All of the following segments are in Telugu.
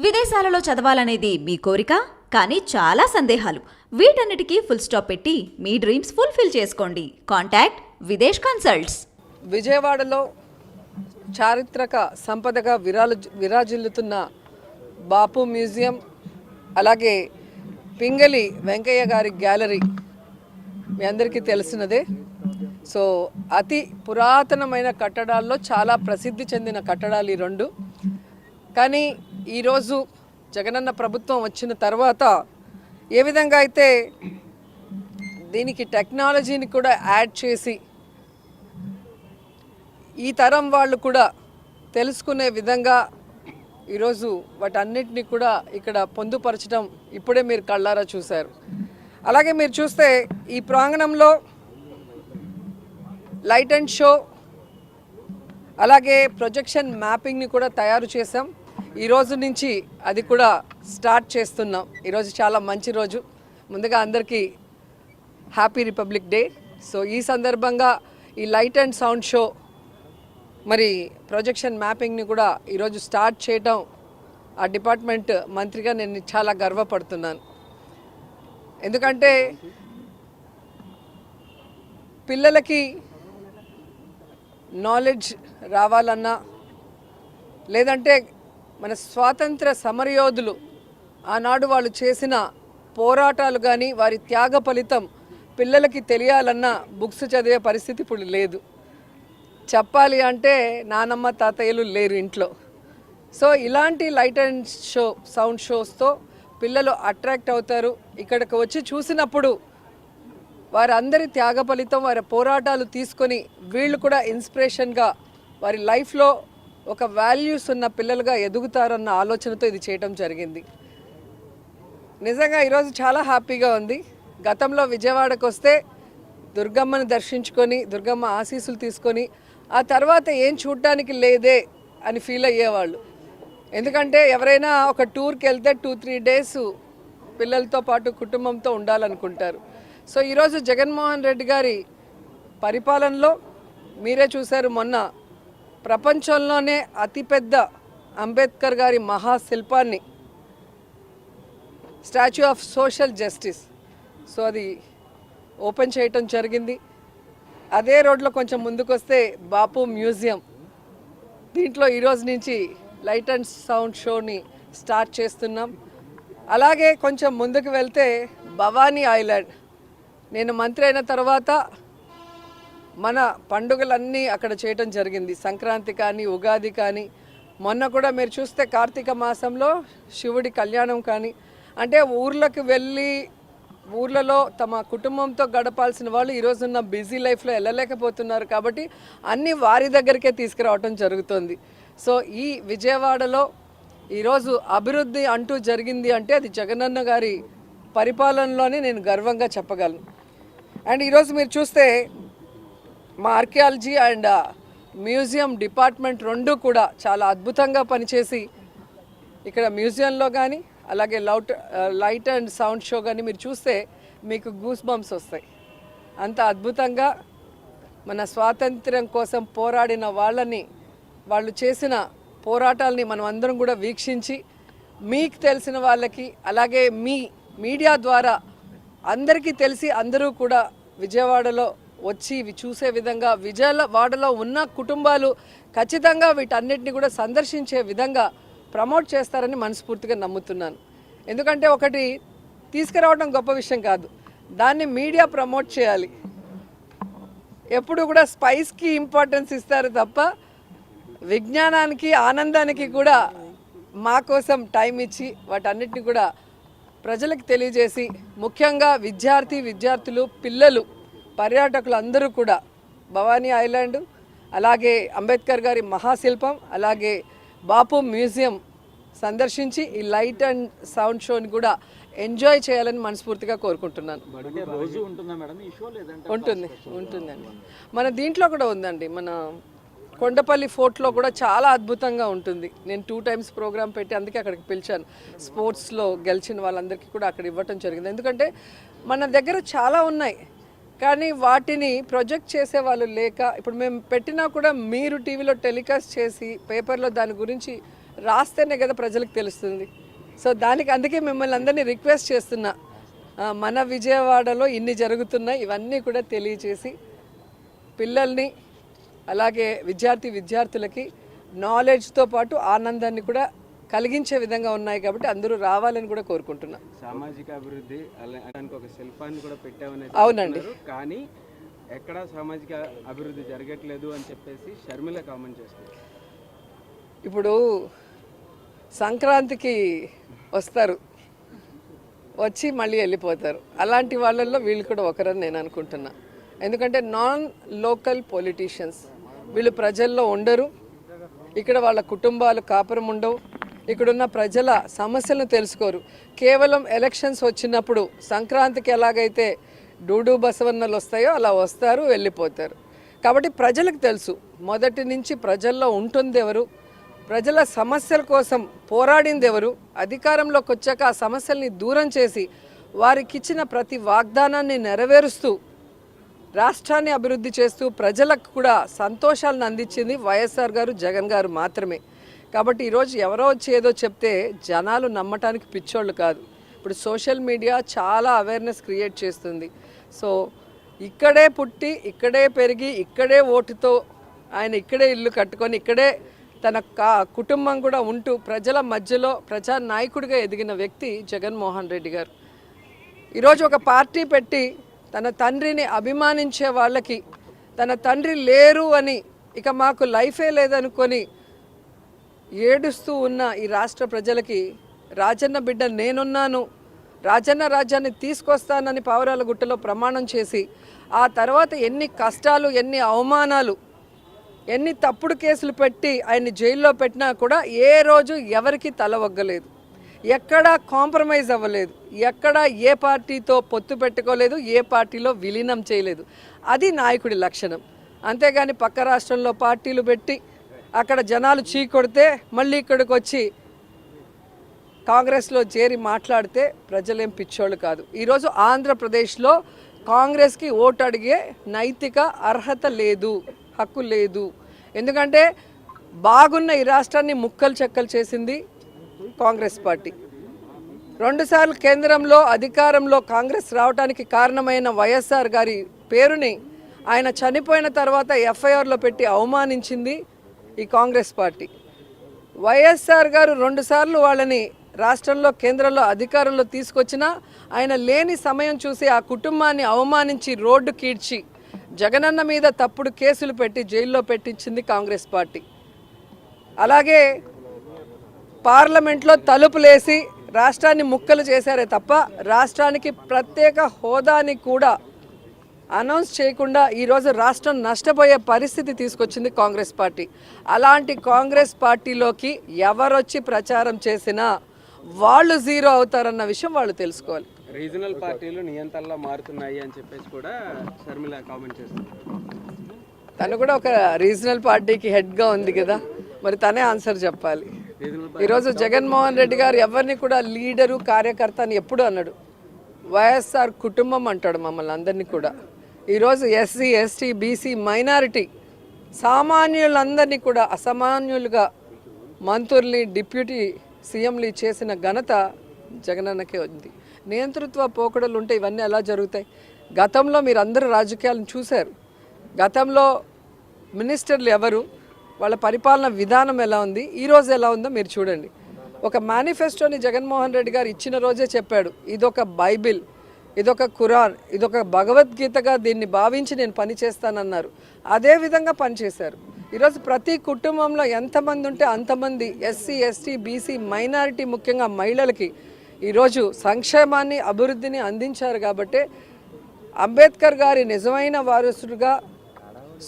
విదేశాలలో చదవాలనేది మీ కోరిక, కానీ చాలా సందేహాలు. వీటన్నిటికీ ఫుల్ స్టాప్ పెట్టి మీ డ్రీమ్స్ ఫుల్ఫిల్ చేసుకోండి. Contact Videsh consults. విజయవాడలో చారిత్రక సంపదగా విరాజిల్లుతున్న బాపు మ్యూజియం, అలాగే పింగళి వెంకయ్య గారి గ్యాలరీ మీ అందరికీ తెలిసినదే. సో అతి పురాతనమైన కట్టడాల్లో చాలా ప్రసిద్ధి చెందిన కట్టడాలు ఈ రెండు. కానీ ఈరోజు జగనన్న ప్రభుత్వం వచ్చిన తర్వాత ఏ విధంగా అయితే దీనికి టెక్నాలజీని కూడా యాడ్ చేసి ఈ తరం వాళ్ళు కూడా తెలుసుకునే విధంగా ఈరోజు వాటన్నిటిని కూడా ఇక్కడ పొందుపరచడం ఇప్పుడే మీరు కళ్ళారా చూశారు. అలాగే మీరు చూస్తే ఈ ప్రాంగణంలో లైట్ అండ్ షో, అలాగే ప్రొజెక్షన్ మ్యాపింగ్ని కూడా తయారు చేసాం. ఈరోజు నుంచి అది కూడా స్టార్ట్ చేస్తున్నాం. ఈరోజు చాలా మంచి రోజు. ముందుగా అందరికీ హ్యాపీ రిపబ్లిక్ డే. సో ఈ సందర్భంగా ఈ లైట్ అండ్ సౌండ్ షో, మరి ప్రొజెక్షన్ మ్యాపింగ్ని కూడా ఈరోజు స్టార్ట్ చేయడం ఆ డిపార్ట్మెంట్ మంత్రిగా నేను చాలా గర్వపడుతున్నాను. ఎందుకంటే పిల్లలకి నాలెడ్జ్ రావాలన్నా, లేదంటే మన స్వాతంత్ర సమరయోధులు ఆనాడు వాళ్ళు చేసిన పోరాటాలు కానీ వారి త్యాగ ఫలితం పిల్లలకి తెలియాలన్నా బుక్స్ చదివే పరిస్థితి ఇప్పుడు లేదు. చెప్పాలి అంటే నానమ్మ తాతయ్యలు లేరు ఇంట్లో. సో ఇలాంటి లైట్ అండ్ షో, సౌండ్ షోస్తో పిల్లలు అట్రాక్ట్ అవుతారు. ఇక్కడికి వచ్చి చూసినప్పుడు వారందరి త్యాగ ఫలితం, వారి పోరాటాలు తీసుకొని వీళ్ళు కూడా ఇన్స్పిరేషన్గా వారి లైఫ్లో ఒక వాల్యూస్ ఉన్న పిల్లలుగా ఎదుగుతారన్న ఆలోచనతో ఇది చేయటం జరిగింది. నిజంగా ఈరోజు చాలా హ్యాపీగా ఉంది. గతంలో విజయవాడకు వస్తే దుర్గమ్మను దర్శించుకొని, దుర్గమ్మ ఆశీస్సులు తీసుకొని ఆ తర్వాత ఏం చూడటానికి లేదే అని ఫీల్ అయ్యేవాళ్ళు. ఎందుకంటే ఎవరైనా ఒక టూర్కి వెళ్తే 2-3 డేస్ పిల్లలతో పాటు కుటుంబంతో ఉండాలనుకుంటారు. సో ఈరోజు జగన్మోహన్ రెడ్డి గారి పరిపాలనలో మీరే చూశారు, మొన్న ప్రపంచంలోనే అతిపెద్ద అంబేద్కర్ గారి మహాశిల్పాన్ని, statue of social justice, so అది ఓపెన్ చేయటం జరిగింది. అదే రోడ్లో కొంచెం ముందుకు వస్తే బాపు మ్యూజియం, దీంట్లో ఈరోజు నుంచి లైట్ అండ్ సౌండ్ షోని స్టార్ట్ చేస్తున్నాం. అలాగే కొంచెం ముందుకు వెళ్తే భవానీ ఐలాండ్, నేను మంత్రి అయిన తర్వాత మన పండుగలన్నీ అక్కడ చేయటం జరిగింది. సంక్రాంతి కానీ, ఉగాది కానీ, మొన్న కూడా మీరు చూస్తే కార్తీక మాసంలో శివుడి కళ్యాణం కానీ, అంటే ఊర్లకు వెళ్ళి ఊర్లలో తమ కుటుంబంతో గడపాల్సిన వాళ్ళు ఈరోజున్న బిజీ లైఫ్లో వెళ్ళలేకపోతున్నారు. కాబట్టి అన్నీ వారి దగ్గరికే తీసుకురావటం జరుగుతుంది. సో ఈ విజయవాడలో ఈరోజు అభివృద్ధి అంటూ జరిగింది అంటే అది జగనన్న గారి పరిపాలనలోనే నేను గర్వంగా చెప్పగలను. అండ్ ఈరోజు మీరు చూస్తే మా ఆర్కియాలజీ అండ్ మ్యూజియం డిపార్ట్మెంట్ రెండు కూడా చాలా అద్భుతంగా పనిచేసి ఇక్కడ మ్యూజియంలో కానీ, అలాగే లైట్ అండ్ సౌండ్ షో కానీ మీరు చూస్తే మీకు గూస్ బంప్స్ వస్తాయి. అంత అద్భుతంగా మన స్వాతంత్ర్యం కోసం పోరాడిన వాళ్ళు చేసిన పోరాటాలని మనం అందరం కూడా వీక్షించి, మీకు తెలిసిన వాళ్ళకి, అలాగే మీ మీడియా ద్వారా అందరికీ తెలిసి అందరూ కూడా విజయవాడలో వచ్చి ఇవి చూసే విధంగా, విజయవాడలో ఉన్న కుటుంబాలు ఖచ్చితంగా వీటన్నిటిని కూడా సందర్శించే విధంగా ప్రమోట్ చేస్తారని మనస్ఫూర్తిగా నమ్ముతున్నాను. ఎందుకంటే ఒకటి తీసుకురావడం గొప్ప విషయం కాదు, దాన్ని మీడియా ప్రమోట్ చేయాలి. ఎప్పుడు కూడా స్పైస్కి ఇంపార్టెన్స్ ఇస్తారు తప్ప విజ్ఞానానికి, ఆనందానికి కూడా మా కోసం టైం ఇచ్చి వాటన్నిటిని కూడా ప్రజలకు తెలియజేసి, ముఖ్యంగా విద్యార్థులు, పిల్లలు, పర్యాటకులు అందరూ కూడా భవానీ ఐలాండ్, అలాగే అంబేద్కర్ గారి మహాశిల్పం, అలాగే బాపు మ్యూజియం సందర్శించి ఈ లైట్ అండ్ సౌండ్ షోని కూడా ఎంజాయ్ చేయాలని మనస్ఫూర్తిగా కోరుకుంటున్నాను. ఉంటుందండి. మన దీంట్లో కూడా ఉందండి, మన కొండపల్లి ఫోర్ట్లో కూడా చాలా అద్భుతంగా ఉంటుంది. నేను 2 times ప్రోగ్రామ్ పెట్టి అందుకే అక్కడికి పిలిచాను. స్పోర్ట్స్లో గెలిచిన వాళ్ళందరికీ కూడా అక్కడ ఇవ్వటం జరిగింది. ఎందుకంటే మన దగ్గర చాలా ఉన్నాయి, కానీ వాటిని ప్రొజెక్ట్ చేసే వాళ్ళు లేక, ఇప్పుడు మేము పెట్టినా కూడా మీరు టీవీలో టెలికాస్ట్ చేసి పేపర్లో దాని గురించి రాస్తేనే కదా ప్రజలకు తెలుస్తుంది. సో దానికి అందుకే మిమ్మల్ని అందరినీ రిక్వెస్ట్ చేస్తున్నా, మన విజయవాడలో ఇన్ని జరుగుతున్నాయి, ఇవన్నీ కూడా తెలియచేసి పిల్లల్ని అలాగే విద్యార్థులకి నాలెడ్జ్తో పాటు ఆనందాన్ని కూడా కలిగించే విధంగా ఉన్నాయి కాబట్టి అందరూ రావాలని కూడా కోరుకుంటున్నా. సామాజిక అభివృద్ధి అలాంటి ఒక శిల్పాన్ని కూడా పెట్టామని అవునండి. కానీ ఎక్కడ సామాజిక అభివృద్ధి జరగట్లేదు అని చెప్పేసి షర్మిల కామెంట్ చేస్తారు. ఇప్పుడు సంక్రాంతికి వస్తారు, వచ్చి మళ్ళీ వెళ్ళిపోతారు. అలాంటి వాళ్ళల్లో వీళ్ళు కూడా ఒకరని నేను అనుకుంటున్నా. ఎందుకంటే నాన్ లోకల్ పొలిటీషియన్స్, వీళ్ళు ప్రజల్లో ఉండరు, ఇక్కడ వాళ్ళ కుటుంబాలు కాపురం ఉండవు, ఇక్కడున్న ప్రజల సమస్యలను తెలుసుకోరు. కేవలం ఎలక్షన్స్ వచ్చినప్పుడు సంక్రాంతికి ఎలాగైతే డూడు బసవన్నలు వస్తాయో అలా వస్తారు, వెళ్ళిపోతారు. కాబట్టి ప్రజలకు తెలుసు మొదటి నుంచి ప్రజల్లో ఉంటుంది ఎవరు, ప్రజల సమస్యల కోసం పోరాడింది ఎవరు, అధికారంలోకి వచ్చాక ఆ సమస్యల్ని దూరం చేసి వారికి ఇచ్చిన ప్రతి వాగ్దానాన్ని నెరవేరుస్తూ రాష్ట్రాన్ని అభివృద్ధి చేస్తూ ప్రజలకు కూడా సంతోషాలను అందించింది వైఎస్ఆర్ గారు, జగన్ గారు మాత్రమే. కాబట్టి ఈరోజు ఎవరో వచ్చి ఏదో చెప్తే జనాలు నమ్మటానికి పిచ్చోళ్ళు కాదు. ఇప్పుడు సోషల్ మీడియా చాలా అవేర్నెస్ క్రియేట్ చేస్తుంది. సో ఇక్కడే పుట్టి, ఇక్కడే పెరిగి, ఇక్కడే ఓటుతో ఆయన ఇక్కడే ఇల్లు కట్టుకొని, ఇక్కడే తన కుటుంబం కూడా ఉంటూ ప్రజల మధ్యలో ప్రజానాయకుడిగా ఎదిగిన వ్యక్తి జగన్మోహన్ రెడ్డి గారు. ఈరోజు ఒక పార్టీ పెట్టి తన తండ్రిని అభిమానించే వాళ్ళకి తన తండ్రి లేరు అని, ఇక మాకు లైఫే లేదనుకొని ఏడుస్తూ ఉన్న ఈ రాష్ట్ర ప్రజలకి రాజన్న బిడ్డ నేనున్నాను, రాజన్న రాజ్యాన్ని తీసుకొస్తానని పావురాల గుట్టలో ప్రమాణం చేసి ఆ తర్వాత ఎన్ని కష్టాలు, ఎన్ని అవమానాలు, ఎన్ని తప్పుడు కేసులు పెట్టి ఆయన్ని జైల్లో పెట్టినా కూడా ఏ రోజు ఎవరికి తల ఒగ్గలేదు, ఎక్కడా కాంప్రమైజ్ అవ్వలేదు, ఎక్కడా ఏ పార్టీతో పొత్తు పెట్టుకోలేదు, ఏ పార్టీలో విలీనం చేయలేదు. అది నాయకుడి లక్షణం. అంతేగాని పక్క రాష్ట్రంలో పార్టీలు పెట్టి అక్కడ జనాలు చీకొడితే మళ్ళీ ఇక్కడికి వచ్చి కాంగ్రెస్లో చేరి మాట్లాడితే ప్రజలేం పిచ్చోళ్ళు కాదు. ఈరోజు ఆంధ్రప్రదేశ్లో కాంగ్రెస్కి ఓటు అడిగే నైతిక అర్హత లేదు, హక్కు లేదు. ఎందుకంటే బాగున్న ఈ రాష్ట్రాన్ని ముక్కలు చెక్కలు చేసింది కాంగ్రెస్ పార్టీ. 2 సార్లు కేంద్రంలో అధికారంలో కాంగ్రెస్ రావడానికి కారణమైన వైఎస్ఆర్ గారి పేరుని ఆయన చనిపోయిన తర్వాత ఎఫ్ఐఆర్లో పెట్టి అవమానించింది ఈ కాంగ్రెస్ పార్టీ. వైఎస్ఆర్ గారు 2 సార్లు వాళ్ళని రాష్ట్రంలో కేంద్రంలో అధికారంలో తీసుకొచ్చినా ఆయన లేని సమయం చూసి ఆ కుటుంబాన్ని అవమానించి రోడ్డు కీడ్చి జగనన్న మీద తప్పుడు కేసులు పెట్టి జైల్లో పెట్టించింది కాంగ్రెస్ పార్టీ. అలాగే పార్లమెంట్లో తలుపులేసి రాష్ట్రాన్ని ముక్కలు చేశారే తప్ప రాష్ట్రానికి ప్రత్యేక హోదాని కూడా అనౌన్స్ చేయకుండా ఈరోజు రాష్ట్రం నష్టపోయే పరిస్థితి తీసుకొచ్చింది కాంగ్రెస్ పార్టీ. అలాంటి కాంగ్రెస్ పార్టీలోకి ఎవరొచ్చి ప్రచారం చేసినా వాళ్ళు జీరో అవుతారన్న విషయం వాళ్ళు తెలుసుకోవాలి. రీజనల్ పార్టీలు నియంత్రణలో మారుతున్నాయి అని చెప్పేసి కూడా షర్మిల కామెంట్ చేస్తారు. తను కూడా ఒక రీజనల్ పార్టీకి హెడ్గా ఉంది కదా, మరి తనే ఆన్సర్ చెప్పాలి. ఈరోజు జగన్మోహన్ రెడ్డి గారు ఎవరిని కూడా లీడరు, కార్యకర్త అని ఎప్పుడు అన్నాడు. వైఎస్ఆర్ కుటుంబం అంటాడు మమ్మల్ని అందరినీ కూడా. ఈరోజు ఎస్సీ, ఎస్టీ, బీసీ, మైనారిటీ సామాన్యులందరినీ కూడా అసామాన్యులుగా మంత్రుల్ని, డిప్యూటీ సీఎంలు చేసిన ఘనత జగనన్నకే ఉంది. నియంతృత్వ పోకడలు ఉంటే ఇవన్నీ ఎలా జరుగుతాయి? గతంలో మీరు అందరూ రాజకీయాలను చూశారు. గతంలో మినిస్టర్లు ఎవరు, వాళ్ళ పరిపాలన విధానం ఎలా ఉంది, ఈరోజు ఎలా ఉందో మీరు చూడండి. ఒక మేనిఫెస్టోని జగన్మోహన్ రెడ్డి గారు ఇచ్చిన రోజే చెప్పాడు, ఇదొక బైబిల్, ఇదొక ఖురాన్, ఇదొక భగవద్గీతగా దీన్ని భావించి నేను పనిచేస్తానన్నారు. అదేవిధంగా పనిచేశారు. ఈరోజు ప్రతి కుటుంబంలో ఎంతమంది ఉంటే అంతమంది ఎస్సీ, ఎస్టీ, బీసీ, మైనారిటీ, ముఖ్యంగా మహిళలకి ఈరోజు సంక్షేమాన్ని, అభివృద్ధిని అందించారు. కాబట్టి అంబేద్కర్ గారి నిజమైన వారసుడుగా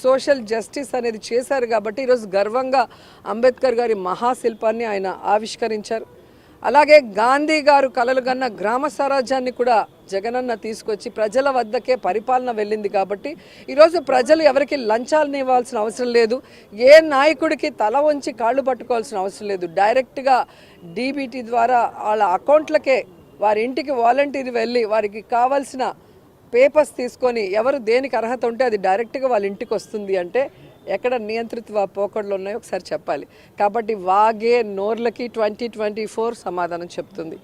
సోషల్ జస్టిస్ అనేది చేశారు. కాబట్టి ఈరోజు గర్వంగా అంబేద్కర్ గారి మహాశిల్పాన్ని ఆయన ఆవిష్కరించారు. అలాగే గాంధీ గారు కలలు కన్న గ్రామ స్వరాజ్యాన్ని కూడా జగనన్న తీసుకొచ్చి ప్రజల వద్దకే పరిపాలన వెళ్ళింది. కాబట్టి ఈరోజు ప్రజలు ఎవరికి లంచాలను ఇవ్వాల్సిన అవసరం లేదు, ఏ నాయకుడికి తల వంచి కాళ్ళు పట్టుకోవాల్సిన అవసరం లేదు. డైరెక్ట్గా డీబీటీ ద్వారా వాళ్ళ అకౌంట్లకే వారి ఇంటికి వాలంటీర్ వెళ్ళి వారికి కావాల్సిన పేపర్స్ తీసుకొని ఎవరు దేనికి అర్హత ఉంటే అది డైరెక్ట్గా వాళ్ళ ఇంటికి వస్తుంది. అంటే ఎక్కడ నియంత్రిత పోకడలు ఉన్నాయో ఒకసారి చెప్పాలి. కాబట్టి వాగే నోర్లకి 2024 సమాధానం చెప్తుంది.